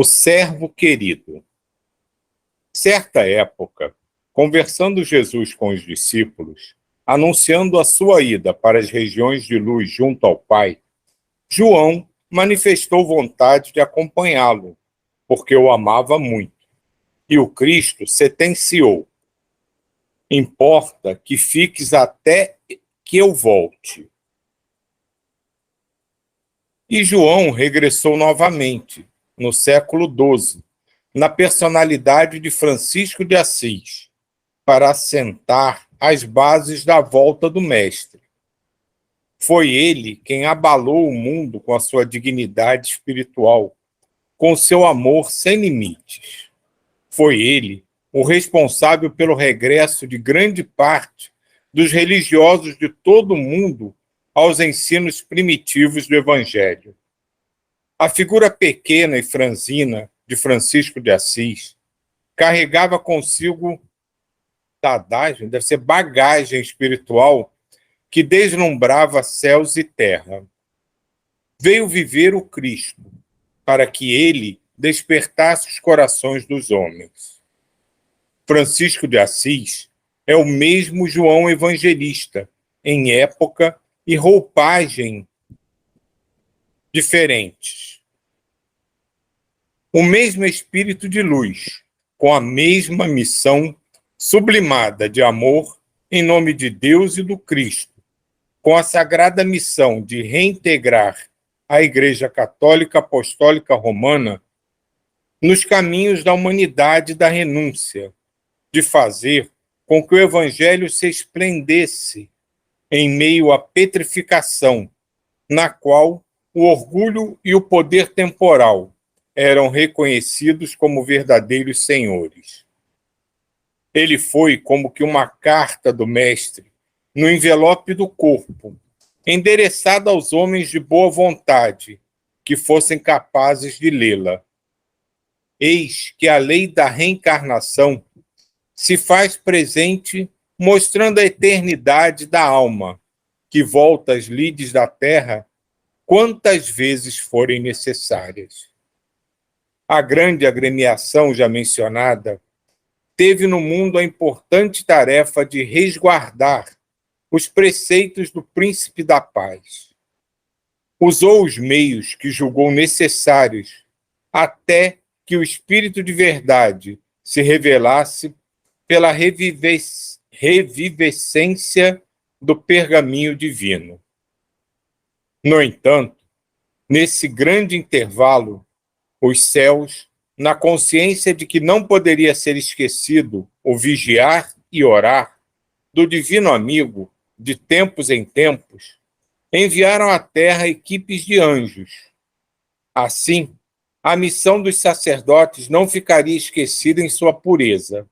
O servo querido. Certa época, conversando Jesus com os discípulos, anunciando a sua ida para as regiões de luz junto ao Pai, João manifestou vontade de acompanhá-lo, porque o amava muito. E o Cristo sentenciou: importa que fiques até que eu volte. E João regressou novamente, no século XII, na personalidade de Francisco de Assis, para assentar as bases da volta do Mestre. Foi ele quem abalou o mundo com a sua dignidade espiritual, com seu amor sem limites. Foi ele o responsável pelo regresso de grande parte dos religiosos de todo o mundo aos ensinos primitivos do Evangelho. A figura pequena e franzina de Francisco de Assis carregava consigo bagagem espiritual que deslumbrava céus e terra. Veio viver o Cristo, para que ele despertasse os corações dos homens. Francisco de Assis é o mesmo João Evangelista, em época e roupagem diferentes. O mesmo espírito de luz, com a mesma missão sublimada de amor em nome de Deus e do Cristo, com a sagrada missão de reintegrar a Igreja Católica Apostólica Romana nos caminhos da humanidade e da renúncia, de fazer com que o Evangelho se esplendesse em meio à petrificação, na qual o orgulho e o poder temporal eram reconhecidos como verdadeiros senhores. Ele foi como que uma carta do Mestre no envelope do corpo, endereçada aos homens de boa vontade, que fossem capazes de lê-la. Eis que a lei da reencarnação se faz presente, mostrando a eternidade da alma, que volta às lides da terra quantas vezes forem necessárias. A grande agremiação já mencionada teve no mundo a importante tarefa de resguardar os preceitos do Príncipe da Paz. Usou os meios que julgou necessários até que o Espírito de Verdade se revelasse pela revivescência do pergaminho divino. No entanto, nesse grande intervalo, os céus, na consciência de que não poderia ser esquecido o vigiar e orar do divino amigo de tempos em tempos, enviaram à terra equipes de anjos. Assim, a missão dos sacerdotes não ficaria esquecida em sua pureza.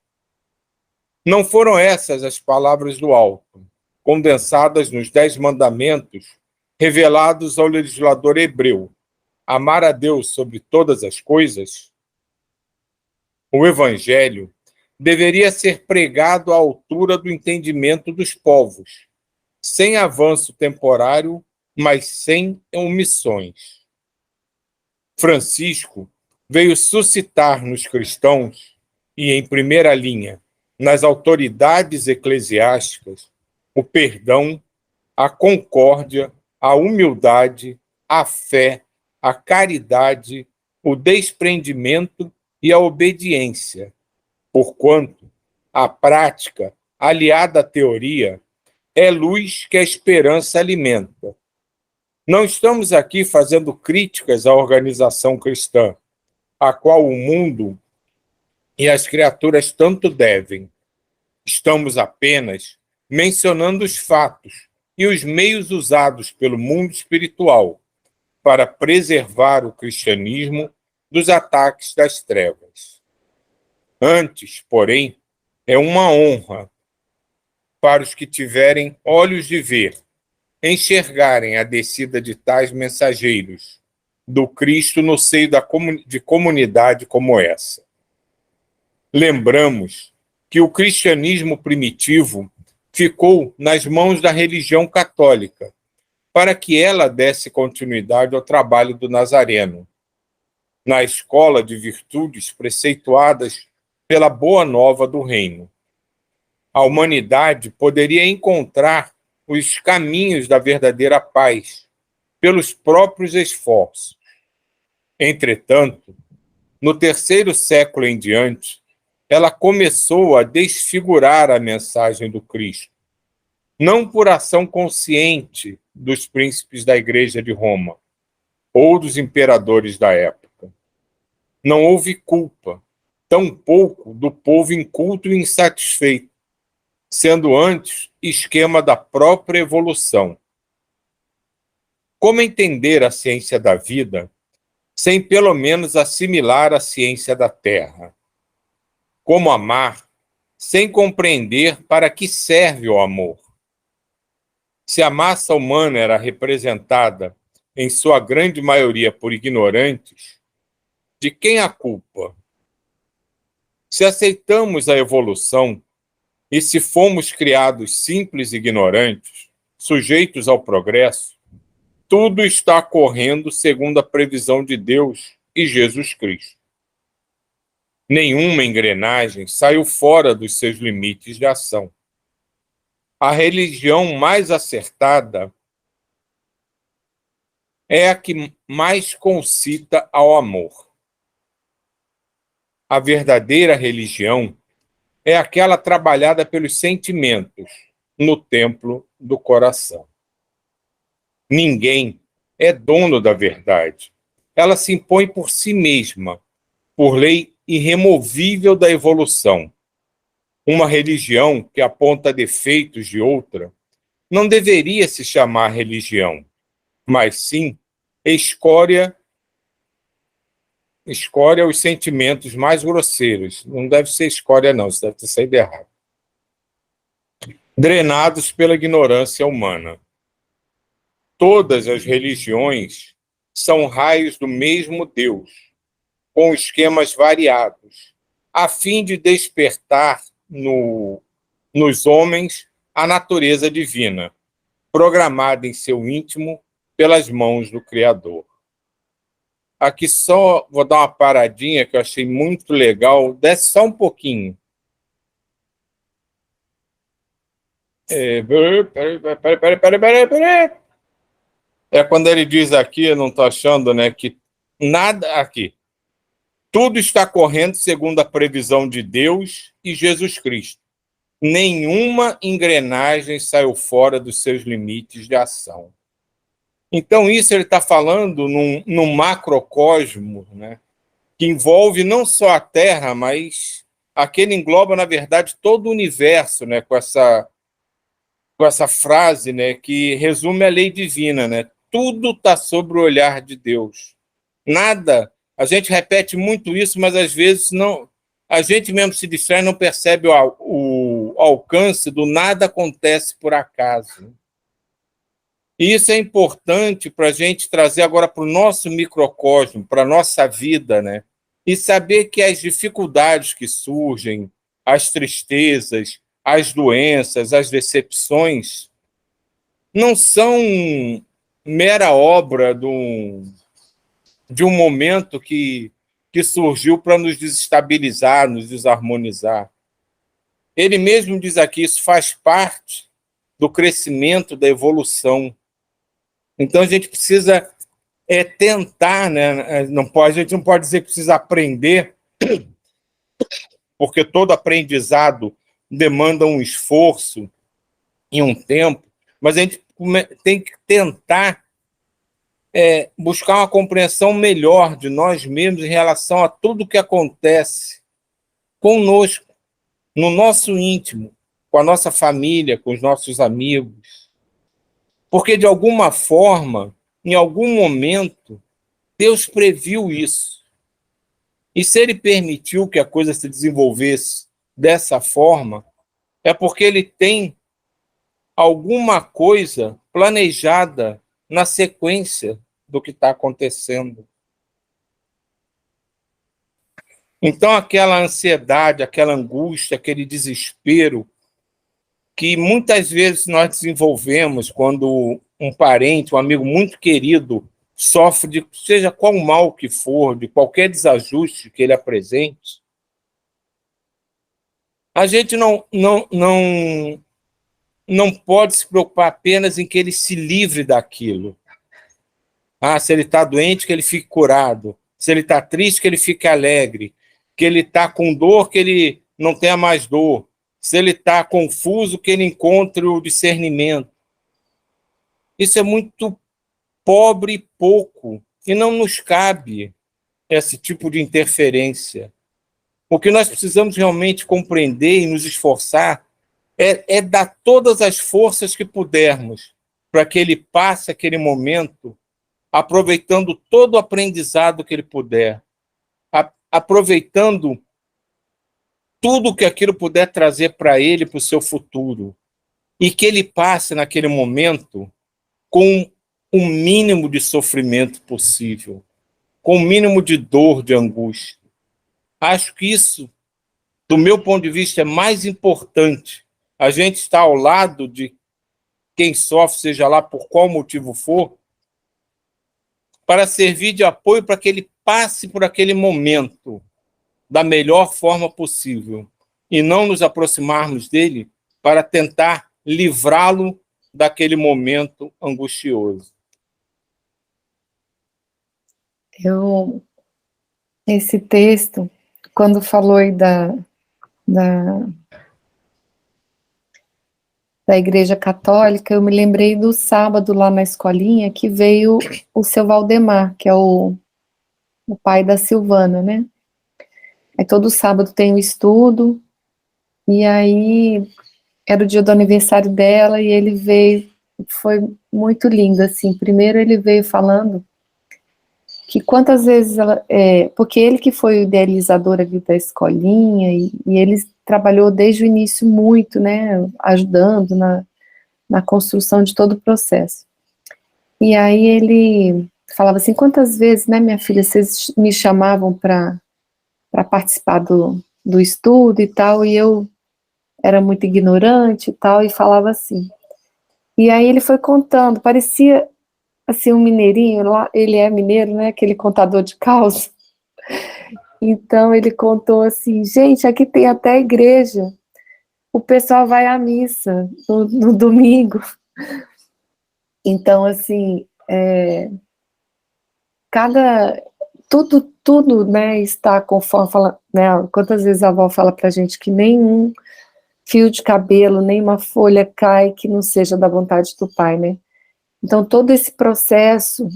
Não foram essas as palavras do alto, condensadas nos 10 mandamentos revelados ao legislador hebreu: amar a Deus sobre todas as coisas? O Evangelho deveria ser pregado à altura do entendimento dos povos, sem avanço temporário, mas sem omissões. Francisco veio suscitar nos cristãos, e em primeira linha, nas autoridades eclesiásticas, o perdão, a concórdia, a humildade, a fé, a caridade, o desprendimento e a obediência, porquanto a prática, aliada à teoria, é luz que a esperança alimenta. Não estamos aqui fazendo críticas à organização cristã, a qual o mundo e as criaturas tanto devem. Estamos apenas mencionando os fatos e os meios usados pelo mundo espiritual para preservar o cristianismo dos ataques das trevas. Antes, porém, é uma honra para os que tiverem olhos de ver, enxergarem a descida de tais mensageiros do Cristo no seio de comunidade como essa. Lembramos que o cristianismo primitivo ficou nas mãos da religião católica, para que ela desse continuidade ao trabalho do Nazareno. na escola de virtudes preceituadas pela boa nova do reino. A humanidade poderia encontrar os caminhos da verdadeira paz pelos próprios esforços. Entretanto, no terceiro século em diante, ela começou a desfigurar a mensagem do Cristo, não por ação consciente dos príncipes da Igreja de Roma ou dos imperadores da época. Não houve culpa, tampouco do povo inculto e insatisfeito, sendo antes esquema da própria evolução. Como entender a ciência da vida sem pelo menos assimilar a ciência da terra? Como amar sem compreender para que serve o amor? Se a massa humana era representada, em sua grande maioria, por ignorantes, de quem a culpa? Se aceitamos a evolução e se fomos criados simples e ignorantes, sujeitos ao progresso, tudo está correndo segundo a previsão de Deus e Jesus Cristo. Nenhuma engrenagem saiu fora dos seus limites de ação. A religião mais acertada é a que mais concita ao amor. A verdadeira religião é aquela trabalhada pelos sentimentos no templo do coração. Ninguém é dono da verdade. Ela se impõe por si mesma, por lei irremovível da evolução. Uma religião que aponta defeitos de outra não deveria se chamar religião, mas sim escória os sentimentos mais grosseiros. Não deve ser escória, não, isso deve ter saído errado. Drenados pela ignorância humana. Todas as religiões são raios do mesmo Deus, com esquemas variados, a fim de despertar nos homens a natureza divina, programada em seu íntimo pelas mãos do Criador. Aqui só vou dar uma paradinha que eu achei muito legal. Desce só um pouquinho. Peraí. É quando ele diz aqui, eu não estou achando, né, que nada aqui. Tudo está correndo segundo a previsão de Deus e Jesus Cristo. Nenhuma engrenagem saiu fora dos seus limites de ação. Então, isso ele está falando num macrocosmo, né, que envolve não só a Terra, mas aquele engloba, na verdade, todo o universo, né, com essa frase, né, que resume a lei divina, né? Tudo está sob o olhar de Deus. Nada. A gente repete muito isso, mas às vezes não. A gente mesmo se distrai, não percebe o alcance do nada acontece por acaso. E isso é importante para a gente trazer agora para o nosso microcosmo, para a nossa vida, né? E saber que as dificuldades que surgem, as tristezas, as doenças, as decepções, não são mera obra de um momento que surgiu para nos desestabilizar, nos desarmonizar. Ele mesmo diz aqui, isso faz parte do crescimento, da evolução. Então a gente precisa tentar, né? A gente não pode dizer que precisa aprender, porque todo aprendizado demanda um esforço e um tempo, mas a gente tem que tentar buscar uma compreensão melhor de nós mesmos em relação a tudo que acontece conosco, no nosso íntimo, com a nossa família, com os nossos amigos. Porque, de alguma forma, em algum momento, Deus previu isso. E se Ele permitiu que a coisa se desenvolvesse dessa forma, é porque Ele tem alguma coisa planejada na sequência do que está acontecendo. Então, aquela ansiedade, aquela angústia, aquele desespero que muitas vezes nós desenvolvemos quando um parente, um amigo muito querido sofre de seja qual mal que for, de qualquer desajuste que ele apresente, a gente não pode se preocupar apenas em que ele se livre daquilo. Se ele está doente, que ele fique curado. Se ele está triste, que ele fique alegre. Que ele está com dor, que ele não tenha mais dor. Se ele está confuso, que ele encontre o discernimento. Isso é muito pobre e pouco. E não nos cabe esse tipo de interferência. O que nós precisamos realmente compreender e nos esforçar é dar todas as forças que pudermos para que ele passe aquele momento aproveitando todo o aprendizado que ele puder, aproveitando tudo que aquilo puder trazer para ele, para o seu futuro, e que ele passe naquele momento com o mínimo de sofrimento possível, com o mínimo de dor, de angústia. Acho que isso, do meu ponto de vista, é mais importante. A gente está ao lado de quem sofre, seja lá por qual motivo for, para servir de apoio para que ele passe por aquele momento da melhor forma possível e não nos aproximarmos dele para tentar livrá-lo daquele momento angustioso. Esse texto, quando falou aí da Igreja Católica, eu me lembrei do sábado lá na escolinha que veio o seu Valdemar, que é o pai da Silvana, né? Aí todo sábado tem um estudo, e aí era o dia do aniversário dela, e ele veio, foi muito lindo, assim. Primeiro ele veio falando que quantas vezes ela... porque ele que foi o idealizador ali da escolinha, e ele trabalhou desde o início muito, né, ajudando na construção de todo o processo. E aí ele falava assim, quantas vezes, né, minha filha, vocês me chamavam para participar do estudo e tal, e eu era muito ignorante e tal, e falava assim. E aí ele foi contando, parecia assim um mineirinho, lá ele é mineiro, né, aquele contador de causa. Então ele contou assim, gente, aqui tem até igreja, o pessoal vai à missa no domingo. Então, assim, tudo, né, está conforme, fala, né, quantas vezes a avó fala pra gente que nenhum fio de cabelo, nem uma folha cai que não seja da vontade do pai, né? Então, todo esse processo,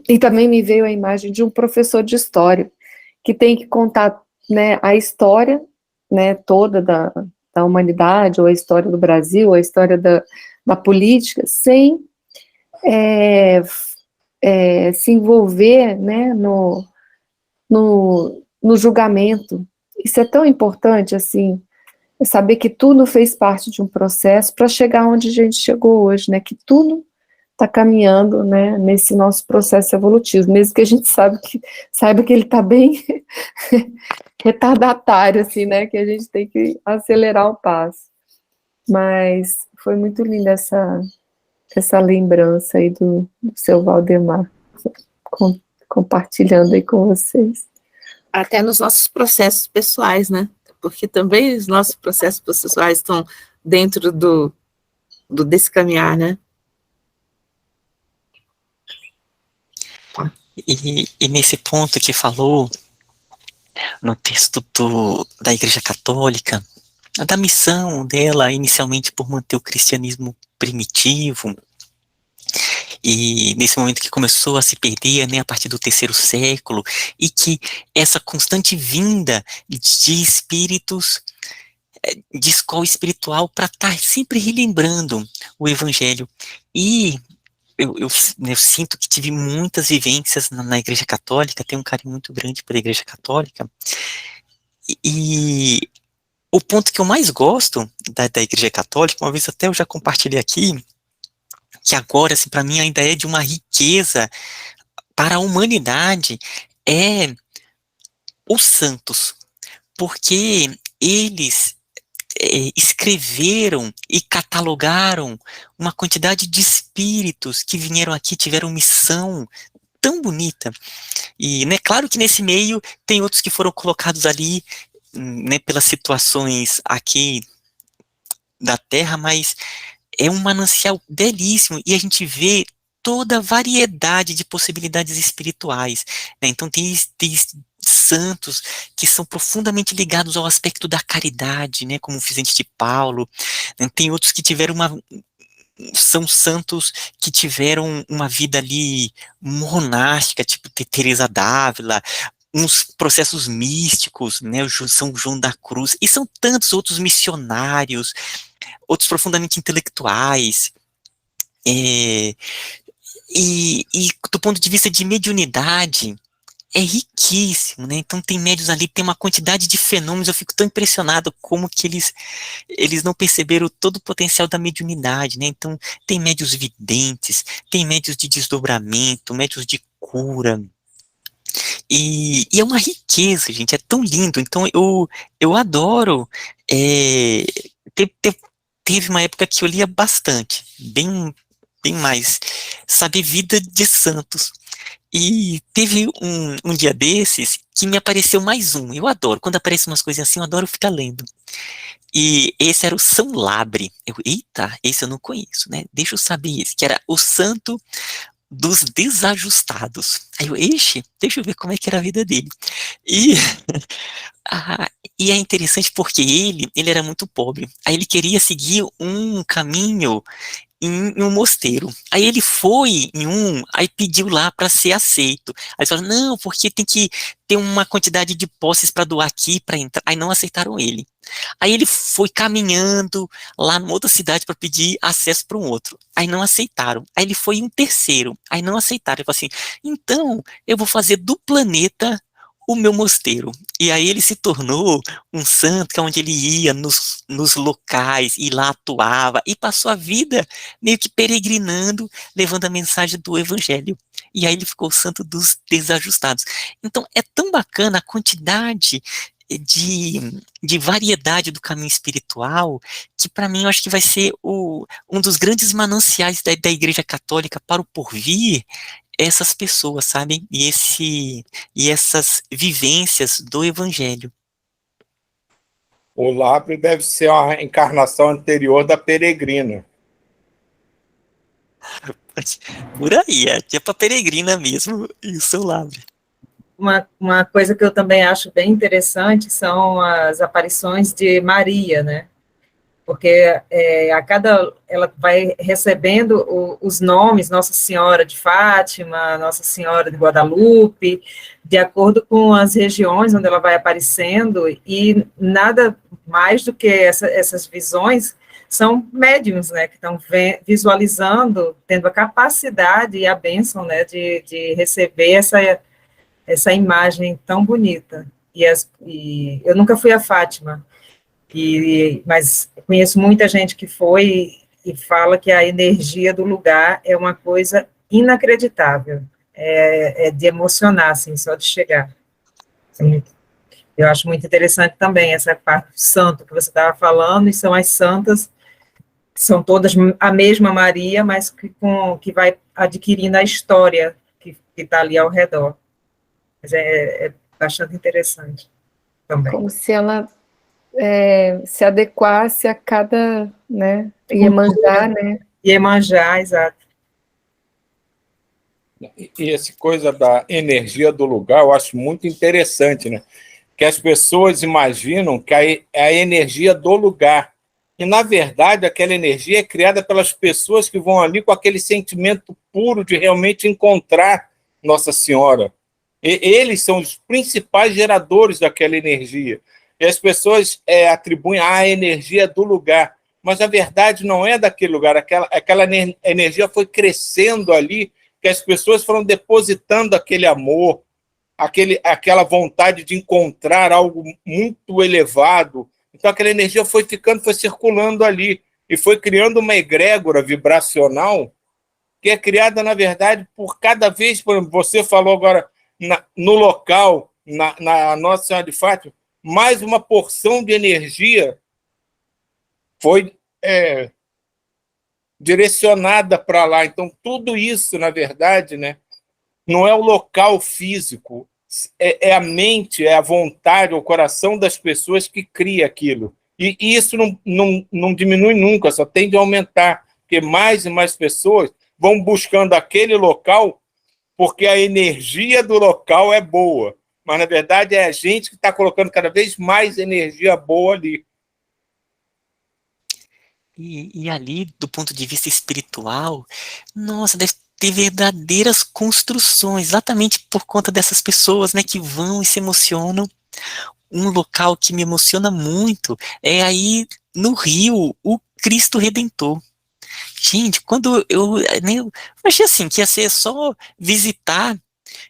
e também me veio a imagem de um professor de história, que tem que contar, né, a história, né, toda da humanidade, ou a história do Brasil, ou a história da política, sem se envolver, né, no julgamento. Isso é tão importante, assim, saber que tudo fez parte de um processo para chegar onde a gente chegou hoje, né, que tudo está caminhando, né, nesse nosso processo evolutivo, mesmo que a gente saiba que ele está bem retardatário, assim, né, que a gente tem que acelerar o passo. Mas foi muito linda essa lembrança aí do seu Valdemar, compartilhando aí com vocês. Até nos nossos processos pessoais, né? Porque também os nossos processos pessoais estão dentro desse caminhar, né? E nesse ponto que falou, no texto da Igreja Católica, da missão dela, inicialmente por manter o cristianismo primitivo, e nesse momento que começou a se perder, né, a partir do terceiro século, e que essa constante vinda de espíritos de escola espiritual para estar sempre relembrando o Evangelho. E eu sinto que tive muitas vivências na Igreja Católica, tenho um carinho muito grande pela Igreja Católica, e o ponto que eu mais gosto da Igreja Católica, uma vez até eu já compartilhei aqui, que agora, assim, para mim ainda é de uma riqueza para a humanidade, é os santos, porque eles escreveram e catalogaram uma quantidade de espíritos que vieram aqui, tiveram missão tão bonita. E, né, claro que nesse meio tem outros que foram colocados ali, né, pelas situações aqui da Terra, mas é um manancial belíssimo, e a gente vê toda a variedade de possibilidades espirituais, né? Então tem santos que são profundamente ligados ao aspecto da caridade, né, como o Vicente de Paulo, né? Tem outros que tiveram são santos que tiveram uma vida ali monástica, tipo Teresa d'Ávila, uns processos místicos, né, o São João da Cruz, e são tantos outros missionários, outros profundamente intelectuais, e do ponto de vista de mediunidade, é riquíssimo, né? Então tem médios ali, tem uma quantidade de fenômenos, eu fico tão impressionado como que eles não perceberam todo o potencial da mediunidade, né? Então tem médios videntes, tem médios de desdobramento, médios de cura, e é uma riqueza, gente, é tão lindo. Então eu adoro, é, teve uma época que eu lia bastante, bem mais, saber vida de santos. E teve um dia desses que me apareceu mais um. Eu adoro, quando aparecem umas coisas assim, eu adoro ficar lendo. E esse era o São Labre. Eita, esse eu não conheço, né? Deixa eu saber esse, que era o santo dos desajustados. Aí deixa eu ver como é que era a vida dele. E, e é interessante porque ele era muito pobre. Aí ele queria seguir um caminho em um mosteiro. Aí ele foi aí pediu lá para ser aceito. Aí falaram, não, porque tem que ter uma quantidade de posses para doar aqui, para entrar. Aí não aceitaram ele. Aí ele foi caminhando lá numa outra cidade para pedir acesso para um outro. Aí não aceitaram. Aí ele foi em um terceiro. Aí não aceitaram. Ele falou assim, então eu vou fazer do planeta o meu mosteiro. E aí ele se tornou um santo, que é onde ele ia nos locais, e lá atuava, e passou a vida meio que peregrinando, levando a mensagem do evangelho. E aí ele ficou o santo dos desajustados. Então é tão bacana a quantidade de variedade do caminho espiritual, que para mim eu acho que vai ser um dos grandes mananciais da Igreja Católica para o porvir, essas pessoas, sabe? E essas vivências do Evangelho. O Labre deve ser uma encarnação anterior da Peregrina. Por aí, é para peregrina mesmo, e o São Labre. Uma coisa que eu também acho bem interessante são as aparições de Maria, né? Porque ela vai recebendo os nomes, Nossa Senhora de Fátima, Nossa Senhora de Guadalupe, de acordo com as regiões onde ela vai aparecendo, e nada mais do que essas visões são médiuns, né, que estão visualizando, tendo a capacidade e a bênção, né, de receber essa imagem tão bonita. E eu nunca fui a Fátima, mas conheço muita gente que foi e fala que a energia do lugar é uma coisa inacreditável, é de emocionar, assim, só de chegar. Assim, eu acho muito interessante também essa parte do santo que você estava falando, e são as santas, que são todas a mesma Maria, mas que vai adquirindo a história que está ali ao redor. Mas é bastante interessante também. Como se ela se adequasse a cada, né, Iemanjá, né? Iemanjá, exato. E essa coisa da energia do lugar eu acho muito interessante, né? Que as pessoas imaginam que é a energia do lugar. E, na verdade, aquela energia é criada pelas pessoas que vão ali com aquele sentimento puro de realmente encontrar Nossa Senhora. E eles são os principais geradores daquela energia. E as pessoas atribuem a energia do lugar, mas a verdade não é daquele lugar. Aquela energia foi crescendo ali, que as pessoas foram depositando aquele amor, aquela vontade de encontrar algo muito elevado. Então aquela energia foi circulando ali, e foi criando uma egrégora vibracional que é criada, na verdade, por cada vez, por exemplo, você falou agora no local, na Nossa Senhora de Fátima, mais uma porção de energia foi direcionada para lá. Então, tudo isso, na verdade, né, não é o local físico, é a mente, é a vontade, o coração das pessoas que cria aquilo. E isso não diminui nunca, só tende a aumentar, porque mais e mais pessoas vão buscando aquele local porque a energia do local é boa. Mas, na verdade, é a gente que está colocando cada vez mais energia boa ali. E ali, do ponto de vista espiritual, nossa, deve ter verdadeiras construções, exatamente por conta dessas pessoas, né, que vão e se emocionam. Um local que me emociona muito é aí no Rio, o Cristo Redentor. Gente, quando eu achei assim, que ia ser só visitar,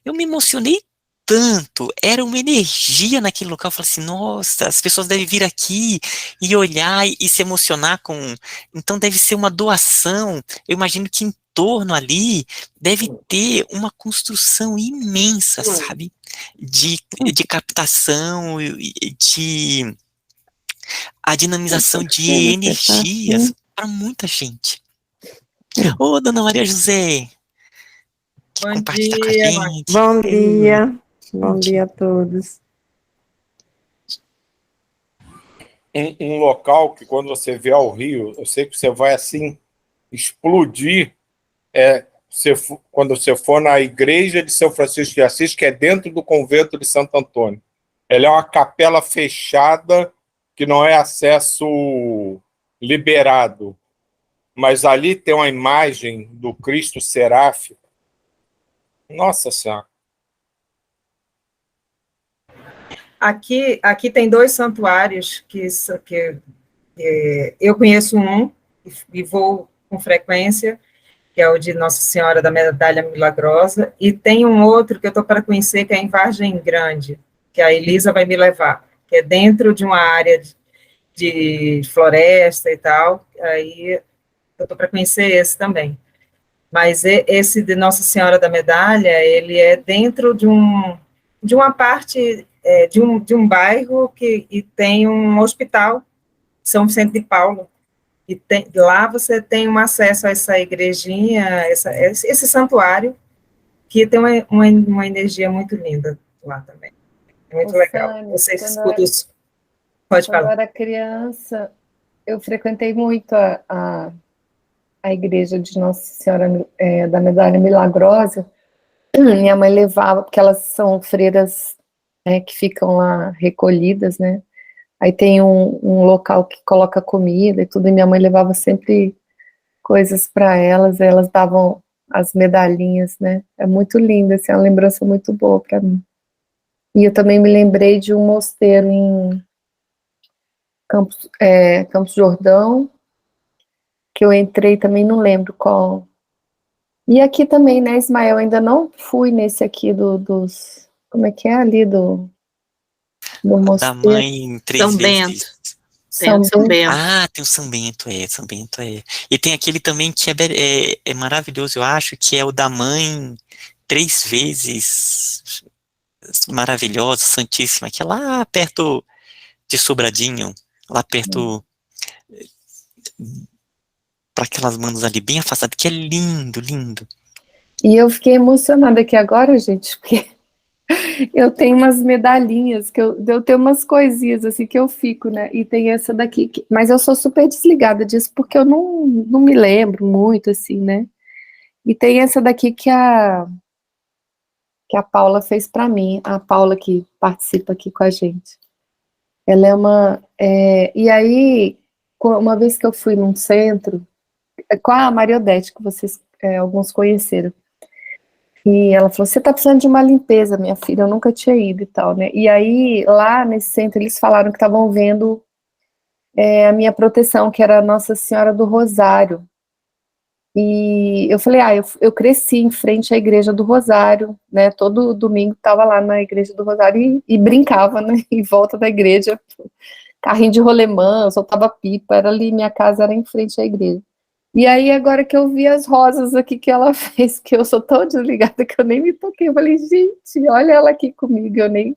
eu me emocionei tanto, era uma energia naquele local, eu falei assim, nossa, as pessoas devem vir aqui e olhar e se emocionar com, então deve ser uma doação, eu imagino que em torno ali deve ter uma construção imensa, sabe, de captação, de a dinamização de energias para muita gente. Ô, Dona Maria José, que Bom compartilha com a dia, gente. Bom dia. Bom dia a todos. Um local que, quando você vê ao Rio, eu sei que você vai, assim, explodir, quando você for na igreja de São Francisco de Assis, que é dentro do convento de Santo Antônio. Ela é uma capela fechada, que não é acesso liberado. Mas ali tem uma imagem do Cristo Seráfico. Nossa Senhora! Aqui tem 2 santuários que eu conheço um e vou com frequência, que é o de Nossa Senhora da Medalha Milagrosa, e tem um outro que eu estou para conhecer, que é em Vargem Grande, que a Elisa vai me levar, que é dentro de uma área de floresta e tal, aí eu estou para conhecer esse também. Mas esse de Nossa Senhora da Medalha, ele é dentro de uma parte, de um bairro e tem um hospital, São Vicente de Paulo, e lá você tem um acesso a essa igrejinha, esse santuário, que tem uma energia muito linda lá também. É muito legal. Sânia, Você escuta os... Pode quando eu falar. era criança, eu frequentei muito a igreja de Nossa Senhora da Medalha Milagrosa. Minha mãe levava, porque elas são freiras que ficam lá recolhidas, né? Aí tem um local que coloca comida e tudo, e minha mãe levava sempre coisas para elas davam as medalhinhas, né? É muito lindo, assim, é uma lembrança muito boa para mim. E eu também me lembrei de um mosteiro em Campos Jordão, que eu entrei também, não lembro qual. E aqui também, né, Ismael, ainda não fui nesse aqui dos... Como é que é ali do Da mosteiro? mãe três São vezes. Bento. Tem o São Bento. Ah, tem o São Bento, São Bento é. E tem aquele também que é maravilhoso, eu acho, que é o da mãe 3 vezes maravilhosa, santíssima, que é lá perto de Sobradinho, lá perto para aquelas manos ali bem afastadas, que é lindo, lindo. E eu fiquei emocionada aqui agora, gente, porque eu tenho umas medalhinhas, eu tenho umas coisinhas assim que eu fico, né? E tem essa daqui, mas eu sou super desligada disso, porque eu não me lembro muito, assim, né? E tem essa daqui que a Paula fez para mim, a Paula que participa aqui com a gente. Ela é uma... e aí, uma vez que eu fui num centro, com a Maria Odete, que vocês, alguns conheceram, e ela falou, você tá precisando de uma limpeza, minha filha, eu nunca tinha ido e tal, né? E aí, lá nesse centro, eles falaram que estavam vendo a minha proteção, que era Nossa Senhora do Rosário. E eu falei, eu cresci em frente à Igreja do Rosário, né? Todo domingo estava lá na Igreja do Rosário e brincava, né? Em volta da igreja, carrinho de rolemã, soltava pipa, era ali, minha casa era em frente à igreja. E aí, agora que eu vi as rosas aqui que ela fez, que eu sou tão desligada que eu nem me toquei, eu falei, gente, olha ela aqui comigo, eu nem...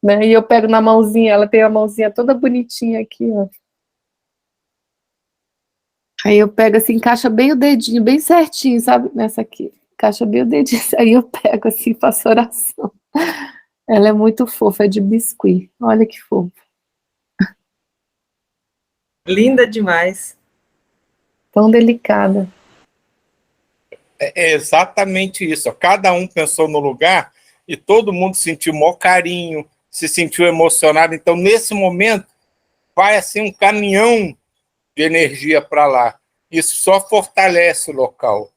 Né? E eu pego na mãozinha, ela tem a mãozinha toda bonitinha aqui, ó. Aí eu pego assim, encaixa bem o dedinho, bem certinho, sabe? Nessa aqui. Encaixa bem o dedinho, aí eu pego assim, faço oração. Ela é muito fofa, é de biscuit. Olha que fofa. Linda demais. Tão delicada. É exatamente isso. Ó. Cada um pensou no lugar e todo mundo sentiu o maior carinho, se sentiu emocionado. Então, nesse momento, vai assim um caminhão de energia para lá. Isso só fortalece o local.